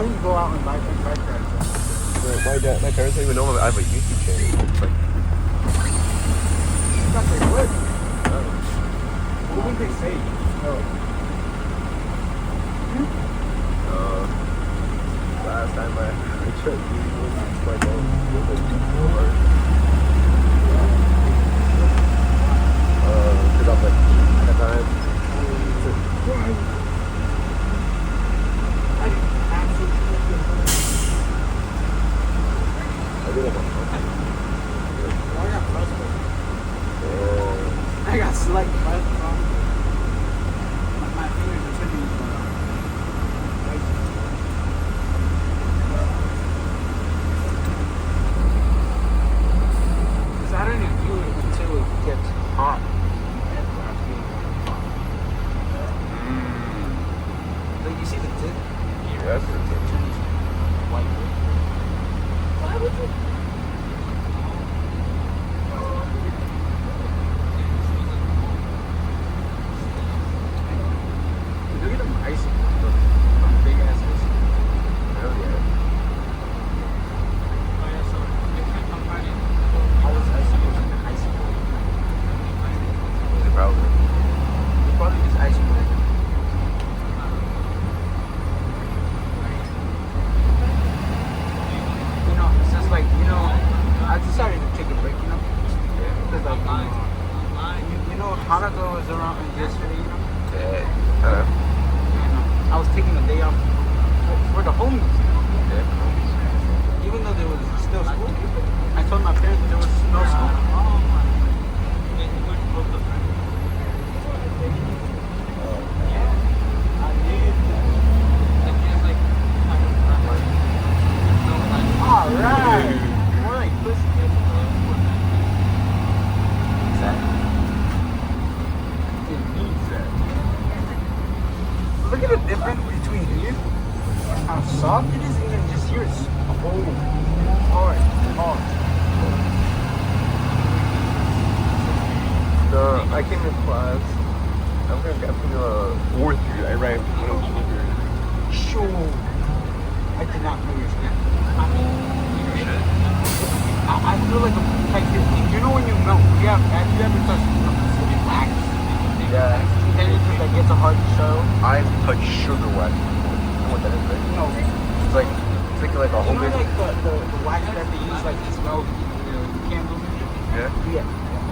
I didn't go out and buy some bike rides. My parents don't even know I have a YouTube channel. It's like, It's not very good. What would they say? Last time I tried to use my phone, it was like hard. Because I'm like, at the time, I did it on I got slight butt on. My fingers are sitting because I don't even do it until it gets hot. Like you see the tip? yeah, that's the tip. White. Why would you? Look at them icicles, bro. Big asses. Hell yeah. All those icicles in the icicle. They probably. It's probably just icicle. You know, it's just like, you know, I decided to take a break, you know? Because like, you know, Hanukkah was around yesterday, you know? Yeah. And, I was taking a day off for the homies. Yeah. Even though there was still school, I told my parents there was no school. Alright! More like pussy. Look at the difference between here, how soft it is, and then just here it's hard. I came to class. I'm gonna fourth period. I ran when I was younger. Sure. I did not know your shit. I feel like a protective thing. You know when you melt, have you ever touched wax? Yeah. Then it just like gets a hard shell. I've touched sugar wax before. You know what that is, right? No. It's like a You whole know bit. like the wax that they use like to smell candles and shit? Yeah. Yeah.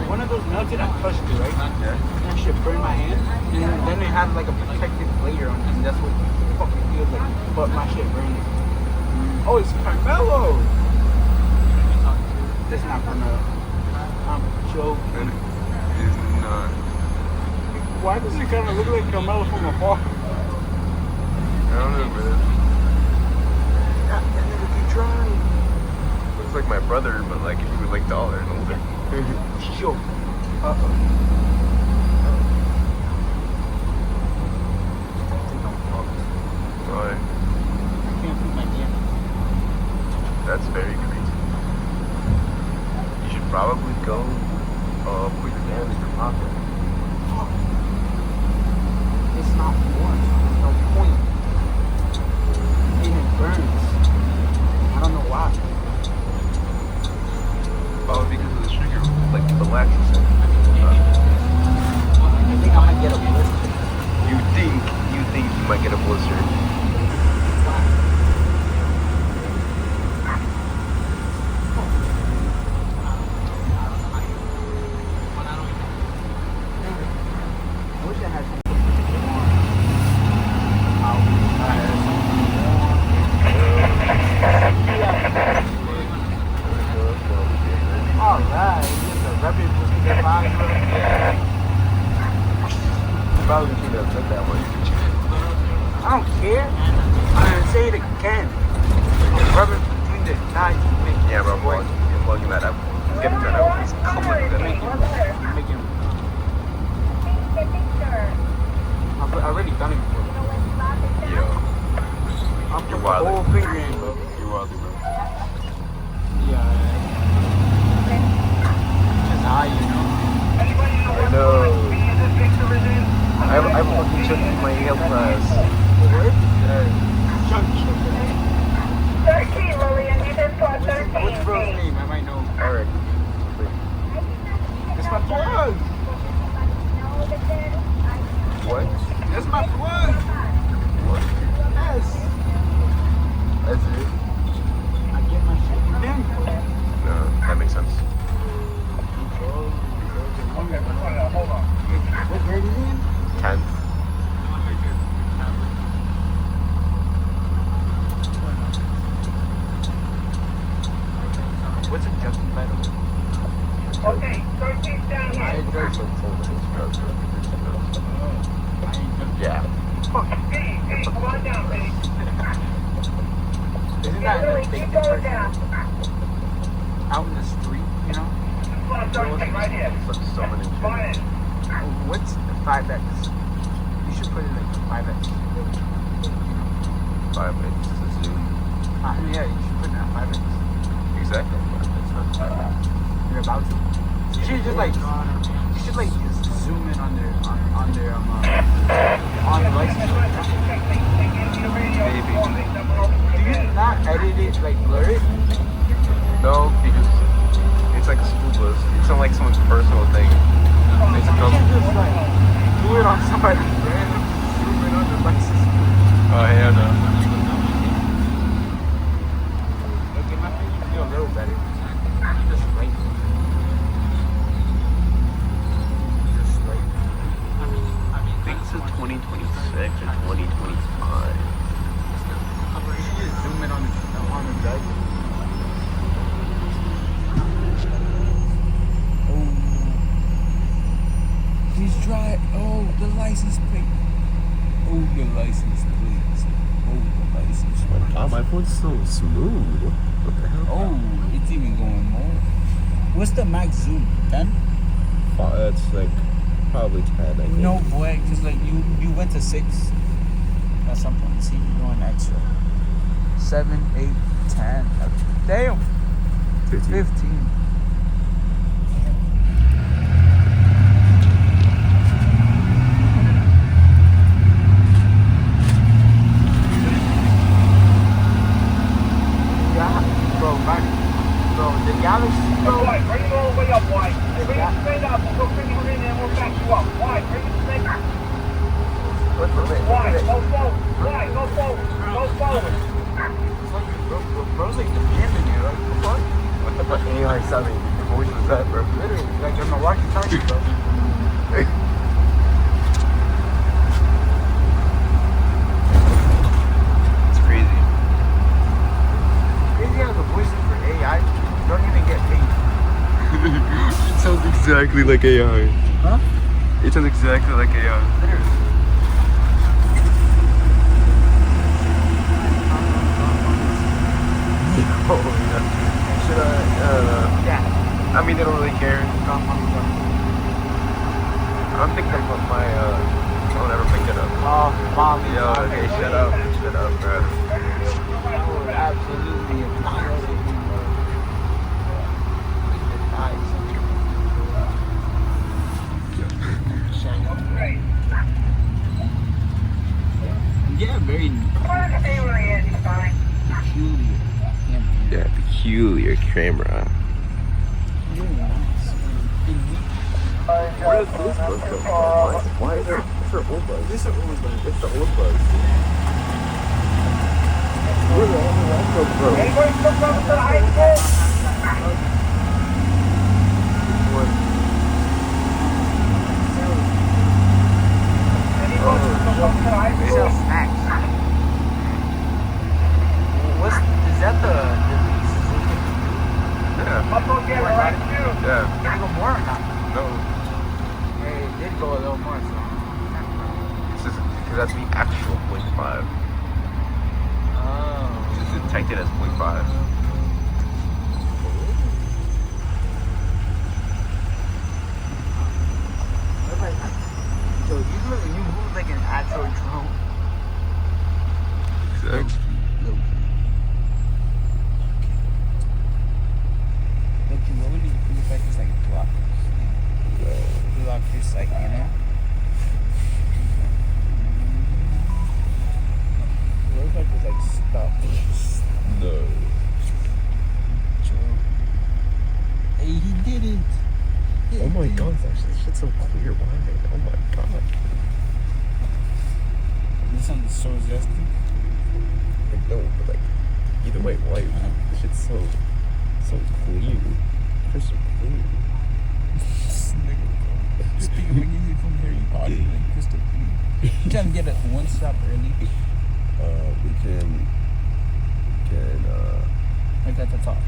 One of those melted, I touched it, right? Yeah. And that shit burned my hand. And then it had like a protective layer on it. And that's what it fucking feels like. But my shit burned. Oh, it's Carmelo! It's not Carmelo. I'm joking. It is not. Why does it kind of look like Carmelo from afar? I don't know, man. Yeah, that nigga keep trying. Looks like my brother, but like if he was like taller and older. Sure. Uh-oh. Why? I can't put my hand. That's very crazy. You should probably go put your hand in your pocket. It's not warm. There's no point. And it burns. I don't know why. Oh, because of the sugar, like the lactose. I think I might get a blister. You think you might get a blister? I wish I had some. Alright, just a rapid pussy that vibes, bro. You probably should have said that one. I don't care. I'm gonna say it again. Rubbing between the thighs. Yeah, bro, you're plugging that up. Getting that out. He's coming to Making. I've already done it before. Yo, I'll put you're the wild. whole finger in, bro. You're wild, bro. Yeah. Just high, you know. I know. I have a fucking check in my EL class. What? Yeah. Chunky. 13, Lillian, you did plot What's 13. bro's name? I might know. Eric. That's my plug. What? That's my plug. What? Yes. That's it? I get my shit from them. No, that makes sense. What grade is he in? 10th. What's a Justin by the way? Okay, 13 down I here. enjoy it. Yeah. Hey, come on down, baby. Isn't Yeah, that Lily, like keep big going down. out in the street, you know? Plot 13 right here. But so many Come in. What's 5x? You should put it like 5x. 5 minutes to zoom. Yeah, you should put it at 5x. Exactly. You're about to. You should just like, you should like just zoom in on their on the license plate. Maybe. Do you not edit it, like blur it? No, because it's like a school bus. It's not like someone's personal thing. It's You a can't just like do it on somebody's random, zoom in on their license plate. Oh, hell no. Okay, my face feel a little better. Just right. Just right. I think it's 2026 or 2025. You should just zoom in on the driver. Oh. He's dry. Oh, the license plate. Oh, the license plate. Oh, the license plate. Wow, my phone's so smooth. What the hell? Oh, it's even going more. What's the max zoom? 10? It's like probably 10, I think. No, boy, because like you went to 6 at some point. See, you're going extra. 7, 8, 10. Damn. 15. Bro, the Galaxy, bro. White, bring it all the way up, White. Bring it straight up. We'll bring you in and we'll back you up. White, bring it straight up. What's the rate? White, go forward. White, go forward. Go forward. It's like, bro's like the piano here, like, the fuck? What the fuck? AI 7. What voice was that, bro? Literally, like, I'm a walkie-talkie, bro. It's crazy. Crazy how the voices for AI don't even get paid. It sounds exactly like AI. Huh? It sounds exactly like AI. Literally. Oh, yeah. Should I? Yeah. I mean, they don't really care. I'm thinking of my, phone ever picked it up. Oh, mom. Yo, okay, shut up. Shut up, bro. That would absolutely annihilate me, bro. Nice. Yeah, very Stay where he is, he's fine. peculiar. Yeah, peculiar camera. Where does this buzz come from? Why is there old buzz? This is always like It's the old buzz. Where the hell did that come from? Anybody still coming to the high school? What? Anybody still coming to the high they school? sell snacks. Is that the Suzuki? Yeah. Up on get it right too. Yeah. Did it go more or not? No. Yeah, it did go a little more, so. This is because that's the actual 0.5. Oh. This is detected as 0.5. Yo, you move like an actual drone. Exactly. Look, you know, you look like it's like blockers. Blockers, like, you know? It looks like it's like sounds so zesty. Like, no, but like, either way, why? This shit's so clean. Crystal clean. This nigga, bro. Speaking of you from Harry Potter, like crystal clean. You trying to get it one stop early? We can Like at the top.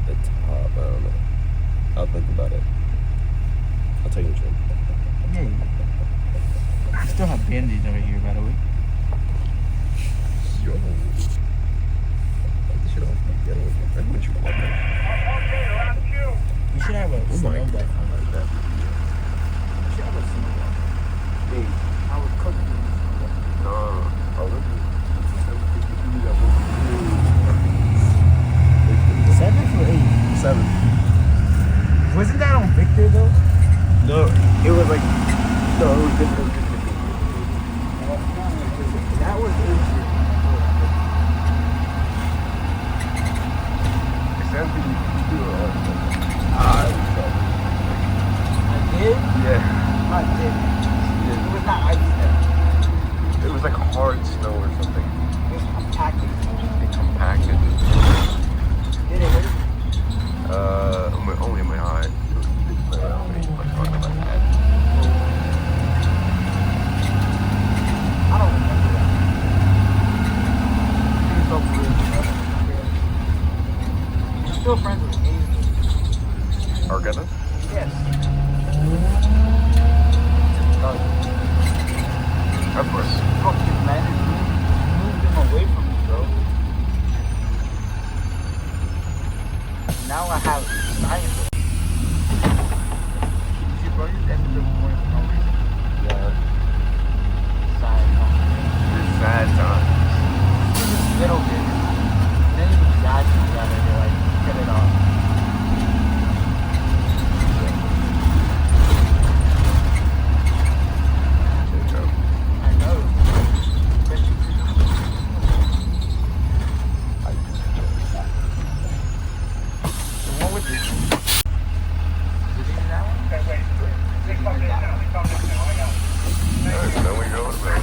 the top. I don't know. I'll think about it. I'll tell you which one. Yeah. I still have band-aids over here, by the way. Yo. Get this shit off my yellow. I know what you want. Okay, round two. We should have a Oh my snowball. god. We should have a snowball. Hey. I was cooking. No. Oh, look at 7 for 8. 7. Wasn't that on Victor though? No, it was like, no, it was different. That was instant. It sounds like you do it all. I did? Yeah. I did. It was not ice though. It was like hard snow or something. It was compacted. It compacted. Did it hurt? Only in my eye. It was like on my head. I don't remember that. It felt weird. I'm still friends with Hazel. Are gonna? Yes. Of course. Fucking man, moved him away from me, bro. Now I have science. See, bro, you ended up going for no reason. Yeah. Science. It's sad times. Just little bit. Then you got it, like, cut it off. I know. The one with the... Did you do that one? Okay, wait. They come this now. They come this now. I got it. I don't know what you're going about.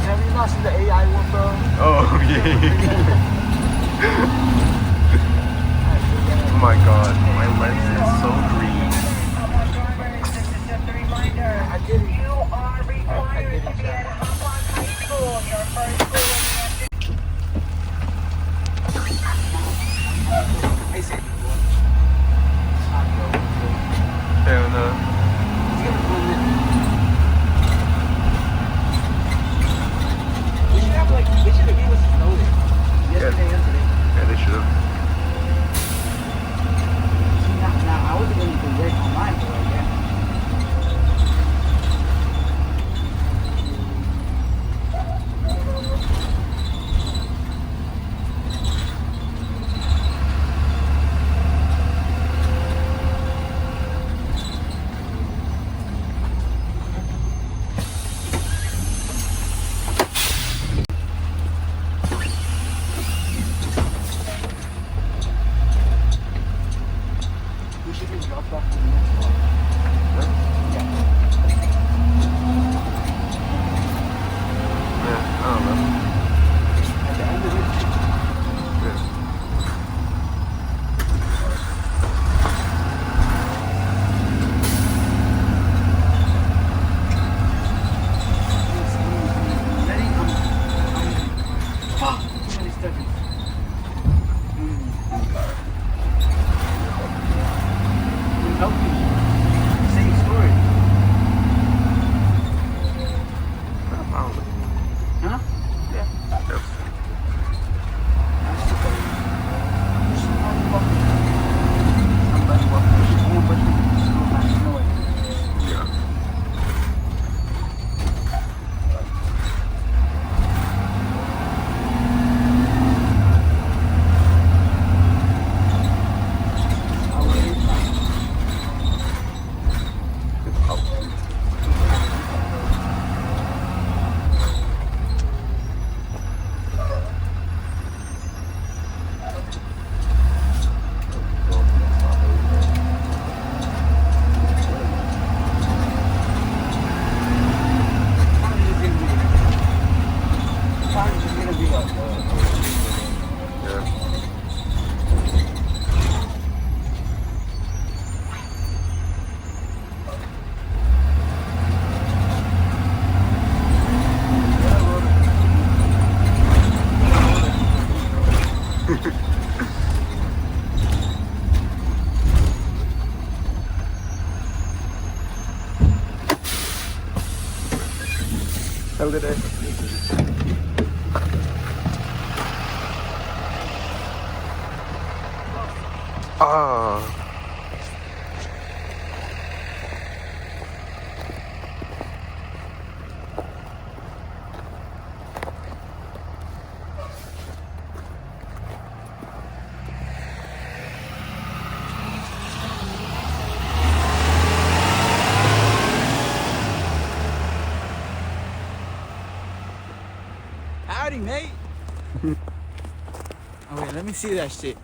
Have you not seen the AI one, bro? Oh, yeah. Oh my god, my lens is so green. Come on, drivers. This is just a reminder. I did it. You are required did to it, be at Hopon High School. Your first school I said Hell no. we should have like, we should have gave us a notice. Yesterday and today. Yeah, they should have. See, now I wasn't going to do Have a good day. Ah. Howdy, mate. Oh wait, let me see that shit.